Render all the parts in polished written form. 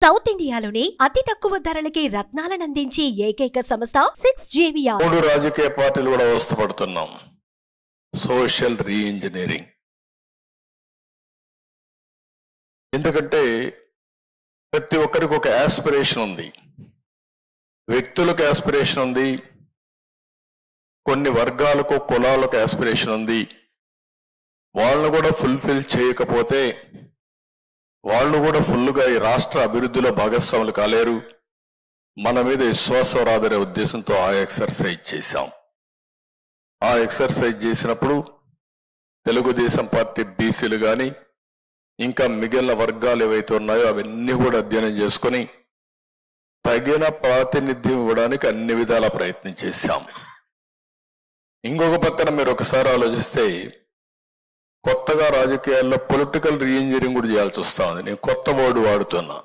South ఇండియాలోనే అతి తక్కువ ధరలకి రత్నాలను అందించే ఏకైక సంస్థ 6JVR. 3 రాజకీయ పార్టీలు కూడా అవస్థపడుతున్నాం. Social re-engineering. ఎందుకంటే ప్రతి ఒక్కరికి ఒక యాస్పిరేషన్ ఉంది, వ్యక్తులకు యాస్పిరేషన్ ఉంది, కొన్ని వర్గాలకు కులాలకు యాస్పిరేషన్ ఉంది. వాళ్ళను కూడా ఫుల్ఫిల్ చేయకపోతే వాళ్ళు కూడా ఫుల్గా ఈ రాష్ట్ర అభివృద్ధిలో భాగస్వాములు కాలేరు. మన మీద విశ్వాసం రాదనే ఉద్దేశంతో ఆ ఎక్సర్సైజ్ చేశాం. ఆ ఎక్సర్సైజ్ చేసినప్పుడు తెలుగుదేశం పార్టీ బీసీలు కానీ ఇంకా మిగిలిన వర్గాలు ఏవైతే ఉన్నాయో అవన్నీ కూడా అధ్యయనం చేసుకొని తగిన ప్రాతినిధ్యం ఇవ్వడానికి అన్ని విధాల ప్రయత్నం చేశాం. ఇంకొక పక్కన మీరు ఒకసారి ఆలోచిస్తే కొత్తగా రాజకీయాల్లో పొలిటికల్ రీఇంజనీరింగ్ కూడా చేయాల్సి వస్తా ఉంది. నేను కొత్త వర్డ్ వాడుతున్నా.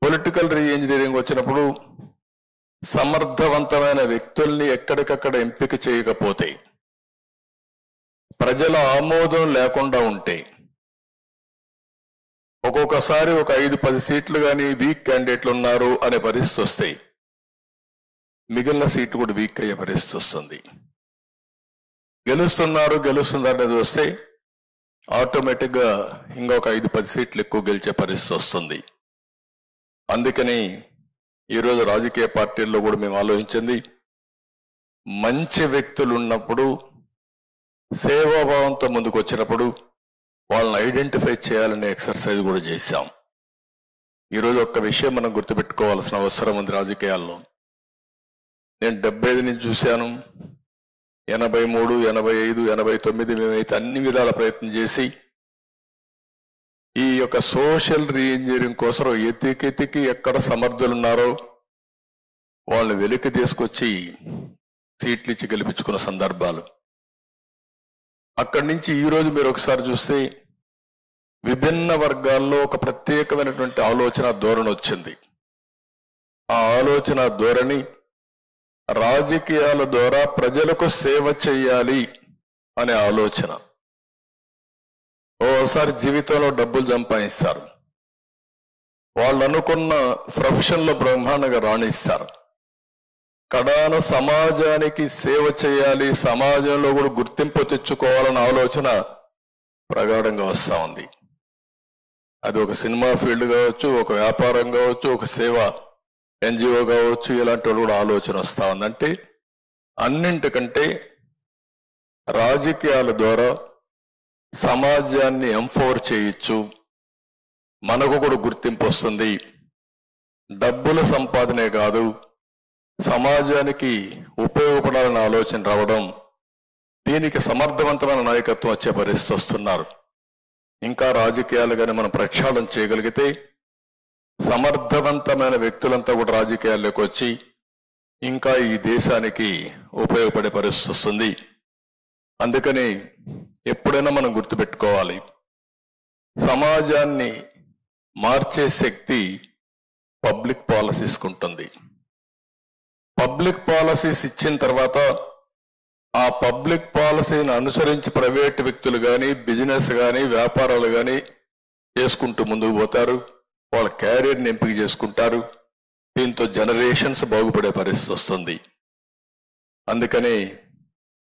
పొలిటికల్ రీఇంజనీరింగ్ వచ్చినప్పుడు సమర్థవంతమైన వ్యక్తుల్ని ఎక్కడికక్కడ ఎంపిక చేయకపోతే, ప్రజల ఆమోదం లేకుండా ఉంటే, ఒక్కొక్కసారి ఒక 5-10 సీట్లు కానీ వీక్ క్యాండిడేట్లు ఉన్నారు అనే పరిస్థితి వస్తాయి. మిగిలిన సీట్లు కూడా వీక్ అయ్యే పరిస్థితి వస్తుంది. గెలుస్తున్నారు అనేది వస్తే ఆటోమేటిక్గా ఇంకొక 5-10 సీట్లు ఎక్కువ గెలిచే పరిస్థితి వస్తుంది. అందుకని ఈరోజు రాజకీయ పార్టీల్లో కూడా మేము ఆలోచించింది, మంచి వ్యక్తులు ఉన్నప్పుడు, సేవాభావంతో ముందుకు వచ్చినప్పుడు వాళ్ళని ఐడెంటిఫై చేయాలనే ఎక్సర్సైజ్ కూడా చేశాం. ఈరోజు ఒక్క విషయం మనం గుర్తుపెట్టుకోవాల్సిన అవసరం ఉంది రాజకీయాల్లో. నేను 75 నుంచి చూశాను, 83, 85, 89 మేమైతే అన్ని విధాల ప్రయత్నం చేసి ఈ యొక్క సోషల్ రీఇంజనీరింగ్ కోసం ఎతికి ఎక్కడ సమర్థులున్నారో వాళ్ళని వెలికి తీసుకొచ్చి సీట్లు ఇచ్చి గెలిపించుకున్న సందర్భాలు. అక్కడి నుంచి ఈరోజు మీరు ఒకసారి చూస్తే విభిన్న వర్గాల్లో ఒక ప్రత్యేకమైనటువంటి ఆలోచన ధోరణి వచ్చింది. ఆ ఆలోచన ధోరణి రాజకీయాల ద్వారా ప్రజలకు సేవ చేయాలి అనే ఆలోచన. ఓసారి జీవితంలో డబ్బులు సంపాదిస్తారు, వాళ్ళు అనుకున్న ప్రొఫెషన్లో బ్రహ్మాండంగా రాణిస్తారు. కడాన సమాజానికి సేవ చేయాలి, సమాజంలో కూడా గుర్తింపు తెచ్చుకోవాలన్న ఆలోచన ప్రగాఢంగా వస్తూ ఉంది. అది ఒక సినిమా ఫీల్డ్ కావచ్చు, ఒక వ్యాపారం కావచ్చు, ఒక సేవ ఎన్జిఓ కావచ్చు, ఇలాంటి వాళ్ళు కూడా ఆలోచన వస్తూ ఉందంటే అన్నింటికంటే రాజకీయాల ద్వారా సమాజాన్ని ఎంపవర్ చేయొచ్చు, మనకు కూడా గుర్తింపు వస్తుంది. డబ్బుల సంపాదనే కాదు, సమాజానికి ఉపయోగపడాలన్న ఆలోచన రావడం, దీనికి సమర్థవంతమైన నాయకత్వం వచ్చే పరిస్థితి వస్తున్నారు. ఇంకా రాజకీయాలు కానీ మనం ప్రక్షాళన చేయగలిగితే సమర్థవంతమైన వ్యక్తులంతా కూడా రాజకీయాల్లోకి వచ్చి ఇంకా ఈ దేశానికి ఉపయోగపడే పరిస్థితి వస్తుంది. అందుకని ఎప్పుడైనా మనం గుర్తుపెట్టుకోవాలి, సమాజాన్ని మార్చే శక్తి పబ్లిక్ పాలసీస్కి ఉంటుంది. పబ్లిక్ పాలసీస్ ఇచ్చిన తర్వాత ఆ పబ్లిక్ పాలసీని అనుసరించి ప్రైవేట్ వ్యక్తులు కానీ, బిజినెస్ కానీ, వ్యాపారాలు కానీ చేసుకుంటూ ముందుకు పోతారు. వాళ్ళ క్యారియర్ని ఎంపిక చేసుకుంటారు. దీంతో జనరేషన్స్ బాగుపడే పరిస్థితి వస్తుంది. అందుకని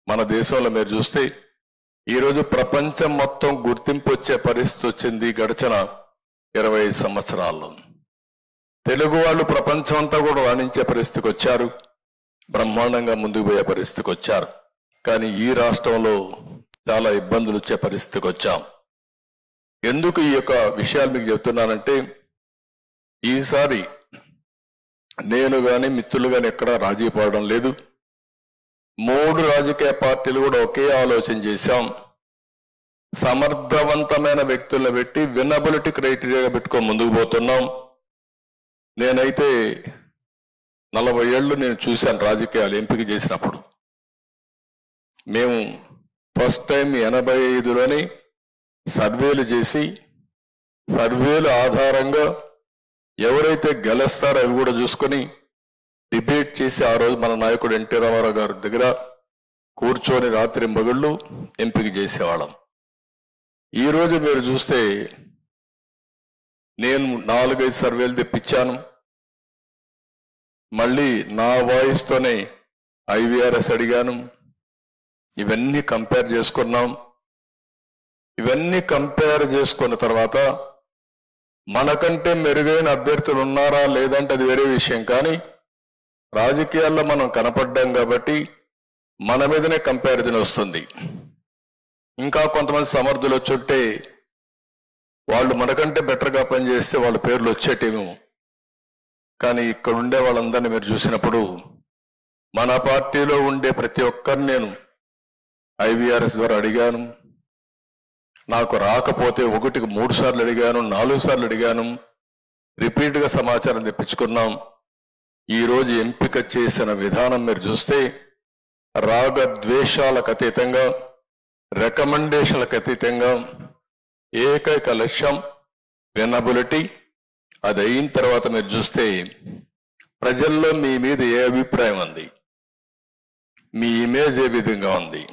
మన దేశంలో మీరు చూస్తే ఈరోజు ప్రపంచం మొత్తం గుర్తింపు వచ్చే పరిస్థితి వచ్చింది. గడిచిన 25 సంవత్సరాల్లో తెలుగు వాళ్ళు ప్రపంచం అంతా కూడా రాణించే పరిస్థితికి వచ్చారు, బ్రహ్మాండంగా ముందుకు పోయే పరిస్థితికి వచ్చారు. కానీ ఈ రాష్ట్రంలో చాలా ఇబ్బందులు వచ్చే పరిస్థితికి వచ్చాం. ఎందుకు ఈ యొక్క విషయాలు మీకు చెప్తున్నానంటే, ఈసారి నేను కానీ మిత్రులు కానీ ఎక్కడా రాజీ పడడం లేదు. 3 రాజకీయ పార్టీలు కూడా ఒకే ఆలోచన చేశాం. సమర్థవంతమైన వ్యక్తులను పెట్టి వినబిలిటీ క్రైటీరియా పెట్టుకొని ముందుకు పోతున్నాం. నేనైతే 40 ఏళ్ళు నేను చూశాను రాజకీయాలు ఎంపిక చేసినప్పుడు. మేము ఫస్ట్ టైం 85లోని సర్వేలు చేసి, సర్వేల ఆధారంగా ఎవరైతే గెలుస్తారో అవి కూడా చూసుకొని డిబేట్ చేసి ఆ రోజు మన నాయకుడు ఎన్టీ రామారావు గారి దగ్గర కూర్చొని రాత్రి మగుళ్ళు ఎంపిక చేసేవాళ్ళం. ఈరోజు మీరు చూస్తే నేను 4-5 సర్వేలు తెప్పించాను. మళ్ళీ నా వాయిస్తోనే IVRS అడిగాను. ఇవన్నీ కంపేర్ చేసుకున్నాం. ఇవన్నీ కంపేర్ చేసుకున్న తర్వాత మనకంటే మెరుగైన అభ్యర్థులు ఉన్నారా లేదంటే అది వేరే విషయం, కానీ రాజకీయాల్లో మనం కనపడ్డాం కాబట్టి మన మీదనే కంపారిజన్ వస్తుంది. ఇంకా కొంతమంది సమర్థులు వచ్చుంటే వాళ్ళు మనకంటే బెటర్గా పనిచేస్తే వాళ్ళ పేర్లు వచ్చేటేమో. కానీ ఇక్కడ ఉండే వాళ్ళందరినీ మీరు చూసినప్పుడు మన పార్టీలో ఉండే ప్రతి ఒక్కరిని నేను IVRS ద్వారా అడిగాను. నాకు రాకపోతే 1కి 3 సార్లు అడిగాను, 4 సార్లు అడిగాను. రిపీట్గా సమాచారం తెప్పించుకున్నాం. ఈరోజు ఎంపిక చేసిన విధానం మీరు చూస్తే రాగద్వేషాలకు అతీతంగా, రికమెండేషన్లకు అతీతంగా ఏకైక లక్ష్యం వినబిలిటీ. అది అయిన తర్వాత మీరు చూస్తే ప్రజల్లో మీ మీద ఏ అభిప్రాయం ఉంది, మీ ఇమేజ్ ఏ విధంగా ఉంది,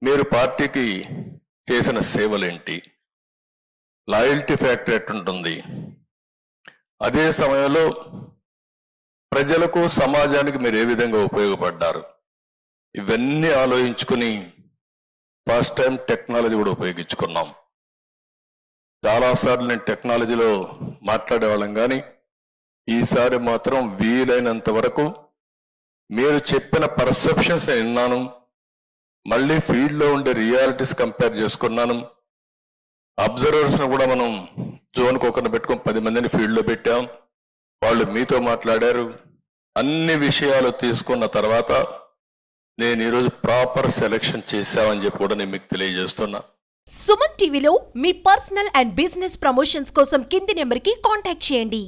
మీరు పార్టీకి చేసిన సేవలేంటి, లాయల్టీ ఫ్యాక్టర్ ఎట్టుంటుంది, అదే సమయంలో ప్రజలకు సమాజానికి మీరు ఏ విధంగా ఉపయోగపడ్డారు, ఇవన్నీ ఆలోచించుకుని ఫస్ట్ టైం టెక్నాలజీ కూడా ఉపయోగించుకున్నాం. చాలాసార్లు నేను టెక్నాలజీలో మాట్లాడేవాళ్ళం, కానీ ఈసారి మాత్రం వీలైనంత వరకు మీరు చెప్పిన పర్సెప్షన్స్ విన్నాను. మళ్ళీ ఫీల్డ్లో ఉండే రియాలిటీస్ కంపేర్ చేసుకున్నాను. అబ్జర్వర్స్ను కూడా మనం జోన్కి ఒకరిని పెట్టుకొని 10 మందిని ఫీల్డ్లో పెట్టాం. వాళ్ళు మీతో మాట్లాడారు. అన్ని విషయాలు తీసుకున్న తర్వాత నేను ఈరోజు ప్రాపర్ సెలెక్షన్ చేశామని చెప్పి కూడా నేను మీకు తెలియజేస్తున్నా. సుమన్ టీవీలో మీ పర్సనల్ అండ్ బిజినెస్ ప్రమోషన్స్ కోసం కింది నెంబర్కి కాంటాక్ట్ చేయండి.